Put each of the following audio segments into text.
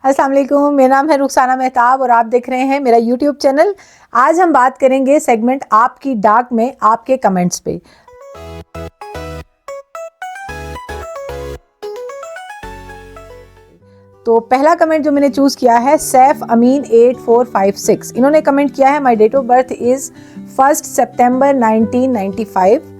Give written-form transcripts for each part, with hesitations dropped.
अस्सलाम वालेकुम, मेरा नाम है रुखसाना मेहताब और आप देख रहे हैं मेरा यूट्यूब चैनल। आज हम बात करेंगे सेगमेंट आपकी डाक में आपके कमेंट्स पे। तो पहला कमेंट जो मैंने चूज़ किया है सैफ अमीन 8456। इन्होंने कमेंट किया है my date of birth is 1 सितंबर 1995।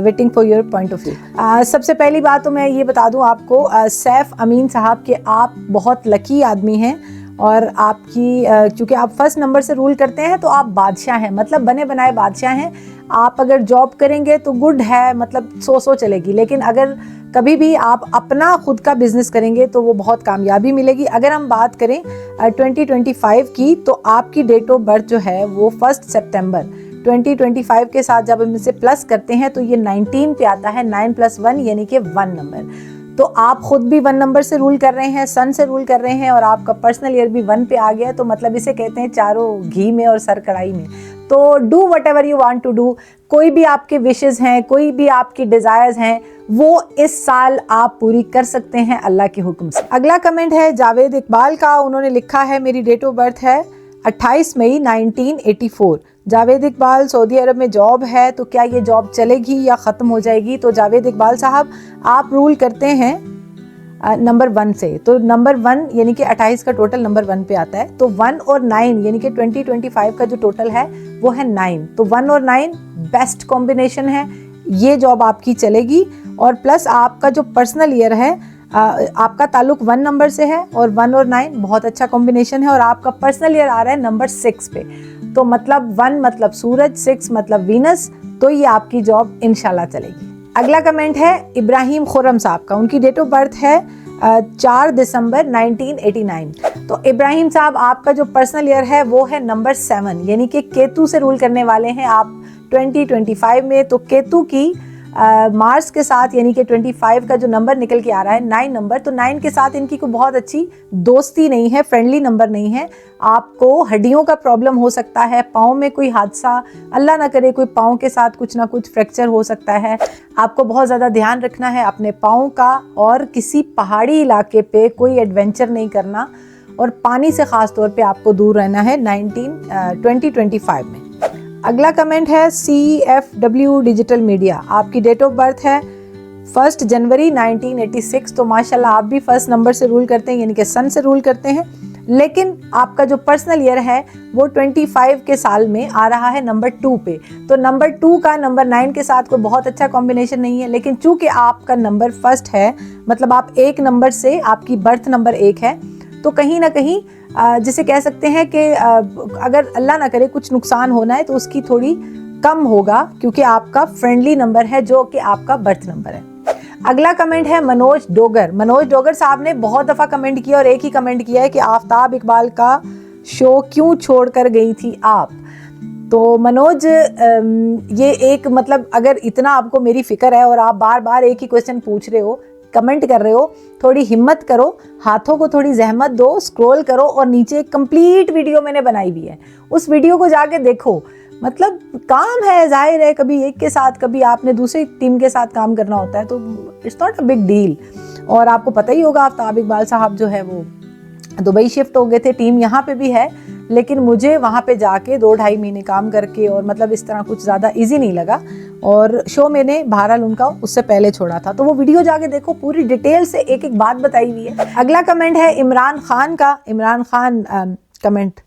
Waiting for your point of view. सबसे पहली बात तो मैं ये बता दूं आपको, सैफ अमीन साहब के आप बहुत लकी आदमी हैं और आपकी चूँकि आप फर्स्ट नंबर से रूल करते हैं तो आप बादशाह हैं, मतलब बने बनाए बादशाह हैं। आप अगर जॉब करेंगे तो गुड है, मतलब सो चलेगी, लेकिन अगर कभी भी आप अपना खुद का बिजनेस करेंगे तो वो बहुत कामयाबी मिलेगी। अगर हम बात करें 2025 की, तो आपकी डेट ऑफ बर्थ जो है वो 1 सितंबर 2025 के साथ जब हम इसे प्लस करते हैं तो ये 19 पे आता है। 9 + 1 यानी कि 1 नंबर। तो आप खुद भी 1 नंबर से रूल कर रहे हैं, सन से रूल कर रहे हैं और आपका पर्सनल ईयर भी 1 पे आ गया, तो मतलब इसे कहते हैं चारों घी में और सर कढ़ाई में। तो do whatever you want to do. कोई भी आपके विशेस हैं, कोई भी आपकी डिजायर्स हैं, वो इस साल आप पूरी कर सकते हैं अल्लाह के हुक्म से। अगला कमेंट है जावेद इकबाल का। उन्होंने लिखा है मेरी डेट ऑफ बर्थ है 28 मई 1984। जावेद इकबाल, सऊदी अरब में जॉब है, तो क्या ये जॉब चलेगी या ख़त्म हो जाएगी? तो जावेद इकबाल साहब, आप रूल करते हैं नंबर 1 से, तो नंबर 1 यानी कि 28 का टोटल नंबर 1 पे आता है, तो 1 और 9 यानी कि 2025 का जो टोटल है वो है 9। तो 1 और 9 बेस्ट कॉम्बिनेशन है, ये जॉब आपकी चलेगी। और प्लस आपका जो पर्सनल ईयर है, आपका ताल्लुक 1 नंबर से है और 1 और 9 बहुत अच्छा कॉम्बिनेशन है, और आपका पर्सनल ईयर आ रहा है नंबर 6 पे। तो मतलब 1 मतलब सूरज, 6 मतलब वीनस, तो ये आपकी जॉब इंशाल्लाह चलेगी। अगला कमेंट है इब्राहिम खुरम साहब का। उनकी डेट ऑफ बर्थ है 4 दिसंबर 1989। तो इब्राहिम साहब, आपका जो पर्सनल ईयर है वो है नंबर 7 यानी कि केतु से रूल करने वाले हैं आप 2025 में। तो केतु की मार्स के साथ यानी कि 25 का जो नंबर निकल के आ रहा है 9 नंबर, तो 9 के साथ इनकी कोई बहुत अच्छी दोस्ती नहीं है, फ्रेंडली नंबर नहीं है। आपको हड्डियों का प्रॉब्लम हो सकता है, पाँव में कोई हादसा, अल्लाह ना करे कोई पाँव के साथ कुछ ना कुछ फ्रैक्चर हो सकता है। आपको बहुत ज़्यादा ध्यान रखना है अपने पाँव का, और किसी पहाड़ी इलाके पे कोई एडवेंचर नहीं करना, और पानी से ख़ास तौर पे आपको दूर रहना है 2025 में। अगला कमेंट है CFW डिजिटल मीडिया। आपकी डेट ऑफ बर्थ है 1 जनवरी 1986। तो माशाल्लाह आप भी फर्स्ट नंबर से रूल करते हैं यानी कि सन से रूल करते हैं, लेकिन आपका जो पर्सनल ईयर है वो 25 के साल में आ रहा है नंबर 2 पे। तो नंबर 2 का नंबर 9 के साथ कोई बहुत अच्छा कॉम्बिनेशन नहीं है, लेकिन चूंकि आपका नंबर फर्स्ट है, मतलब आप 1 नंबर से, आपकी बर्थ नंबर 1 है, तो कहीं ना कहीं जिसे कह सकते हैं कि अगर अल्लाह ना करे कुछ नुकसान होना है तो उसकी थोड़ी कम होगा, क्योंकि आपका फ्रेंडली नंबर है जो कि आपका बर्थ नंबर है। अगला कमेंट है मनोज डोगर। मनोज डोगर साहब ने बहुत दफ़ा कमेंट किया और एक ही कमेंट किया है कि आफ्ताब इकबाल का शो क्यों छोड़ कर गई थी आप। तो मनोज, ये एक मतलब अगर इतना आपको मेरी फिक्र है और आप बार बार एक ही क्वेश्चन पूछ रहे हो, कमेंट कर रहे हो, थोड़ी हिम्मत करो, हाथों को थोड़ी जहमत दो, स्क्रॉल करो और नीचे एक कंप्लीट वीडियो मैंने बनाई हुई है, उस वीडियो को जाके देखो। मतलब काम है, जाहिर है, कभी एक के साथ कभी आपने दूसरी टीम के साथ काम करना होता है, तो it's not a big deal. और आपको पता ही होगा आफ्ताब इकबाल साहब जो है वो दुबई शिफ्ट हो गए थे, टीम यहाँ पे भी है, लेकिन मुझे वहाँ पे जाके 2-2.5 महीने काम करके और मतलब इस तरह कुछ ज़्यादा इजी नहीं लगा, और शो मैंने बहरहाल उनका उससे पहले छोड़ा था। तो वो वीडियो जाके देखो, पूरी डिटेल से एक एक बात बताई हुई है। अगला कमेंट है इमरान खान का। इमरान खान कमेंट,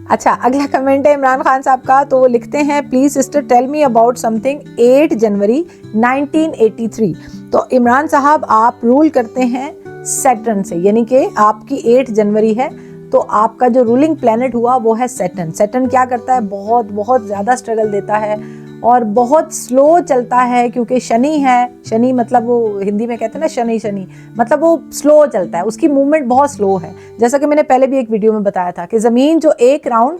अच्छा, अगला कमेंट है इमरान खान साहब का। तो वो लिखते हैं please sister tell me about something 8 जनवरी 1983। तो इमरान साहब, आप रूल करते हैं सैटर्न से, यानी कि आपकी 8 जनवरी है, तो आपका जो रूलिंग प्लैनेट हुआ वो है सैटर्न। सैटर्न क्या करता है, बहुत बहुत ज़्यादा स्ट्रगल देता है और बहुत स्लो चलता है, क्योंकि शनि है। शनि मतलब वो हिंदी में कहते हैं ना शनि शनि, मतलब वो स्लो चलता है, उसकी मूवमेंट बहुत स्लो है। जैसा कि मैंने पहले भी एक वीडियो में बताया था कि ज़मीन जो एक राउंड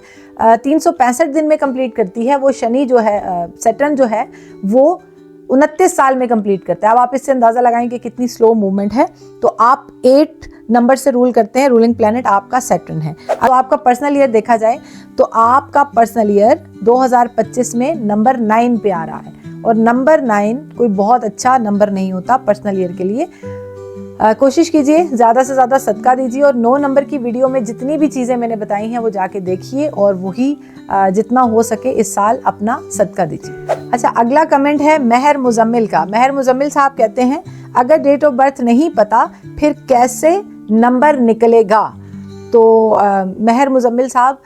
365 दिन में कंप्लीट करती है, वो शनि जो है, सैटर्न जो है, वो 29 साल में कंप्लीट करता है। अब आप इससे अंदाज़ा लगाएं कि कितनी स्लो मूवमेंट है। तो आप 8 नंबर से रूल करते हैं, रूलिंग प्लैनेट आपका सैटर्न है। अब आपका पर्सनल ईयर देखा जाए तो आपका पर्सनल ईयर 2025 में नंबर 9 पे आ रहा है, और नंबर 9 कोई बहुत अच्छा नंबर नहीं होता पर्सनल ईयर के लिए। कोशिश कीजिए ज़्यादा से ज़्यादा सदका दीजिए और 9 नंबर की वीडियो में जितनी भी चीज़ें मैंने बताई हैं वो जाके देखिए और वही जितना हो सके इस साल अपना सदका दीजिए। अच्छा, अगला कमेंट है महर मुजम्मिल का। महर मुजम्मिल साहब कहते हैं अगर डेट ऑफ बर्थ नहीं पता फिर कैसे नंबर निकलेगा। तो महर मुजम्मिल साहब,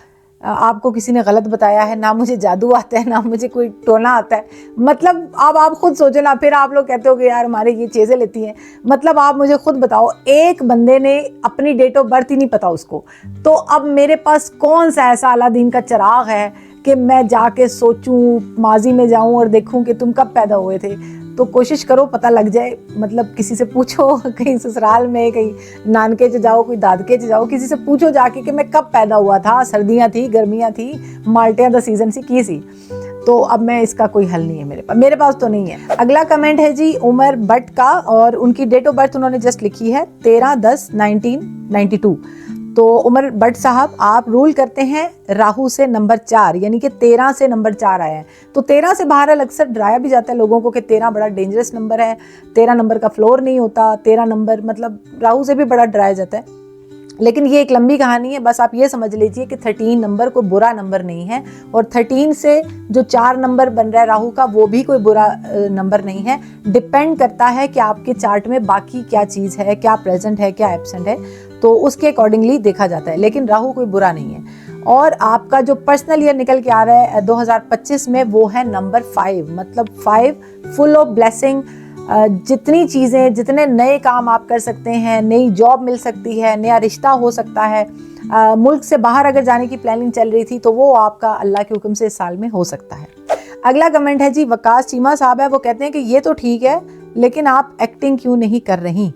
आपको किसी ने गलत बताया है, ना मुझे जादू आता है ना मुझे कोई टोना आता है। मतलब अब आप खुद सोचो ना, फिर आप लोग कहते हो कि यार हमारे ये चीज़ें लेती हैं। मतलब आप मुझे खुद बताओ, एक बंदे ने अपनी डेट ऑफ बर्थ ही नहीं पता उसको, तो अब मेरे पास कौन सा ऐसा अलादीन का चिराग है कि मैं जाके सोचूं, माजी में जाऊं और देखूं कि तुम कब पैदा हुए थे। तो कोशिश करो पता लग जाए, मतलब किसी से पूछो, कहीं ससुराल में, कहीं नानके च जाओ, कोई दादके च जाओ, किसी से पूछो जाके कि मैं कब पैदा हुआ था, सर्दियाँ थी, गर्मियाँ थी, माल्टियाँ द सीजन सी। तो अब मैं इसका कोई हल नहीं है मेरे पास तो नहीं है। अगला कमेंट है जी उमर भट्ट का और उनकी डेट ऑफ बर्थ उन्होंने जस्ट लिखी है 13/10/1992। तो उमर भट्ट साहब, आप रूल करते हैं राहु से नंबर 4, यानी कि 13 से नंबर 4 आया है। तो 13 से बहरहाल अक्सर डराया भी जाता है लोगों को कि 13 बड़ा डेंजरस नंबर है, 13 नंबर का फ्लोर नहीं होता, 13 नंबर मतलब राहु से भी बड़ा डराया जाता है। लेकिन ये एक लंबी कहानी है, बस आप ये समझ लीजिए कि 13 नंबर कोई बुरा नंबर नहीं है और 13 से जो 4 नंबर बन रहा है राहु का, वो भी कोई बुरा नंबर नहीं है। डिपेंड करता है कि आपके चार्ट में बाकी क्या चीज़ है, क्या प्रेजेंट है, क्या एब्सेंट है, तो उसके अकॉर्डिंगली देखा जाता है। लेकिन राहु कोई बुरा नहीं है। और आपका जो पर्सनल ईयर निकल के आ रहा है 2025 में, वो है नंबर 5, मतलब 5 फुल ऑफ ब्लेसिंग। जितनी चीज़ें, जितने नए काम आप कर सकते हैं, नई जॉब मिल सकती है, नया रिश्ता हो सकता है, मुल्क से बाहर अगर जाने की प्लानिंग चल रही थी तो वो आपका अल्लाह के हुक्म से इस साल में हो सकता है। अगला कमेंट है जी वकास चीमा साहब है, वो कहते हैं कि ये तो ठीक है लेकिन आप एक्टिंग क्यों नहीं कर रही।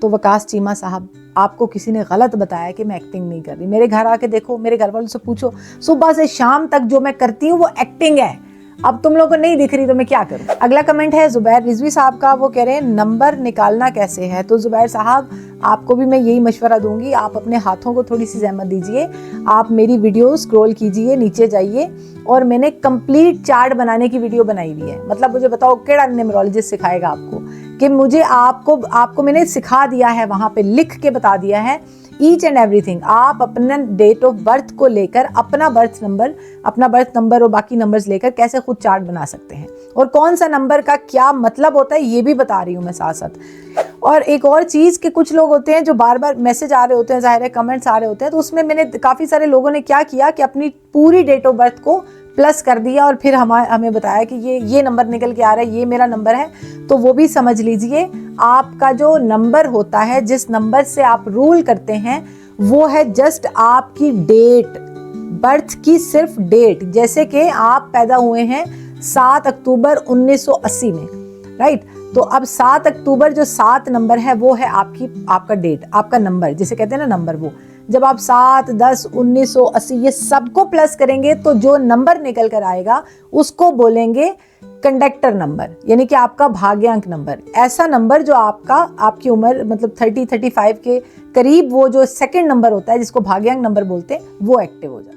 तो वकास चीमा साहब, आपको किसी ने गलत बताया कि मैं एक्टिंग नहीं कर रही। मेरे घर आके देखो, मेरे घर वालों से पूछो, सुबह से शाम तक जो मैं करती हूँ वो एक्टिंग है। अब तुम लोगों को नहीं दिख रही तो मैं क्या करूं। अगला कमेंट है जुबैर रिजवी साहब का, वो कह रहे हैं नंबर निकालना कैसे है। तो जुबैर साहब, आपको भी मैं यही मशवरा दूंगी, आप अपने हाथों को थोड़ी सी जहमत दीजिए, आप मेरी वीडियो स्क्रॉल कीजिए, नीचे जाइए और मैंने कंप्लीट चार्ट बनाने की वीडियो बनाई हुई है। मतलब मुझे बताओ केड़ा न्यूमरोलॉजिस्ट सिखाएगा आपको, कि मुझे आपको मैंने सिखा दिया है, वहां पे लिख के बता दिया है ईच एंड एवरीथिंग। आप अपना डेट ऑफ बर्थ को लेकर अपना बर्थ नंबर और बाकी नंबर्स लेकर कैसे खुद चार्ट बना सकते हैं और कौन सा नंबर का क्या मतलब होता है ये भी बता रही हूँ मैं साथ साथ। और एक और चीज़ कि कुछ लोग होते हैं जो बार बार मैसेज आ रहे होते हैं, ज़ाहिर है कमेंट्स आ रहे होते हैं, तो उसमें मैंने काफ़ी सारे लोगों ने क्या किया कि अपनी पूरी डेट ऑफ बर्थ को प्लस कर दिया और फिर हमें बताया कि ये नंबर निकल के आ रहा है, ये मेरा नंबर है। तो वो भी समझ लीजिए, आपका जो नंबर होता है, जिस नंबर से आप रूल करते हैं, वो है जस्ट आपकी डेट बर्थ की, सिर्फ डेट। जैसे कि आप पैदा हुए हैं 7 अक्टूबर 1980 में, राइट। तो अब 7 अक्टूबर जो 7 नंबर है वो है आपका डेट, आपका नंबर जिसे कहते हैं ना नंबर। वो जब आप 7, 10, 1980 ये सबको प्लस करेंगे तो जो नंबर निकल कर आएगा उसको बोलेंगे कंडक्टर नंबर, यानी कि आपका भाग्यांक नंबर। ऐसा नंबर जो आपकी उम्र मतलब 30-35 के करीब, वो जो सेकंड नंबर होता है जिसको भाग्यांक नंबर बोलते हैं, वो एक्टिव हो जाता है।